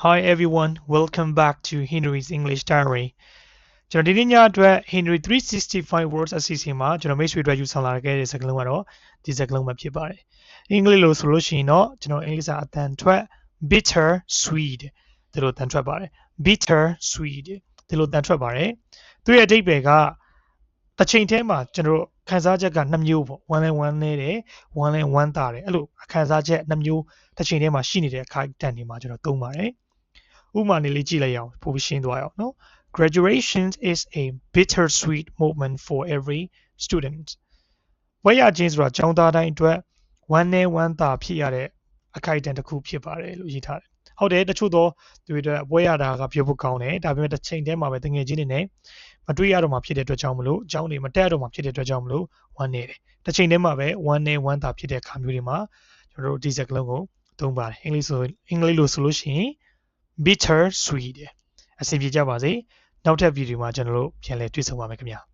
Hi everyone, welcome back to Henry's English Diary. ကျွန်တော်ဒီနေ့ညအတွက် Henry 365 words အစီအစဉ်မှာကျွန်တော်မိတ်ဆွေတို့ယူဆောင်လာခဲ့တဲ့စကားလုံးကတော့ဒီစကားလုံးပဲဖြစ်ပါတယ်။အင်္ဂလိပ်လိုဆိုလို့ရှိရင်တော့ကျွန်တော်အင်္ဂလိပ်စာအတန်ထွက် bitter sweet ဒီလိုတန်ထွက်ပါတယ်။ bitter sweet ဒီလိုတန်ထွက်ပါတယ်။သူရဲ့အဓိပ္ပာယ်ကတစ်ချိန်တည်းမှာကျွန်တော်ခံစားချက်ကနှစ်မျိုးပေါ့။ one လဲoneနေတယ် one လဲ one တာတယ်။အဲ့လိုခံစားချက်နှစ်မျိုးတစ်ချိန်တည်းမှာရှိနေတဲ့အခါတန်တွေမှာကျွန်တော်သုံးပါတယ်။ဥပမာနေလေးကြည့်လိုက်အောင်ပိုပြီးရှင်းသွားအောင်နော် Graduation is a bittersweet moment for every student ဘွဲ့ရခြင်းဆိုတာကျောင်းသားတိုင်းအတွက်ဝမ်းနည်းဝမ်းသာဖြစ်ရတဲ့အခိုက်အတန့်တစ်ခုဖြစ်ပါတယ်လို့ရေးထားတယ်ဟုတ်တယ်တချို့သောသူတွေဘွဲ့ရတာကပြောဖို့ကောင်းတယ်ဒါပေမဲ့တစ်ချိန်တည်းမှာပဲတငယ်ချင်းတွေနဲ့မတွေ့ရတော့မှဖြစ်တဲ့အတွက်ကြောင့်မလို့အကြောင်းတွေမတက်တော့မှဖြစ်တဲ့အတွက်ကြောင့်မလို့ဝမ်းနေတယ်တစ်ချိန်တည်းမှာပဲဝမ်းနည်းဝမ်းသာဖြစ်တဲ့အခါမျိုးတွေမှာကျွန်တော်တို့ဒီစကားလုံးကိုသုံးပါတယ်အင်္ဂလိပ်လိုဆိုလို့ရှိရင်bitter sweet အဆင်ပြေကြပါစေနောက်ထပ်ဗီဒီယိုမှာကျွန်တော်တို့ပြန်လည်တွေ့ဆုံပါမယ်ခင်ဗျာ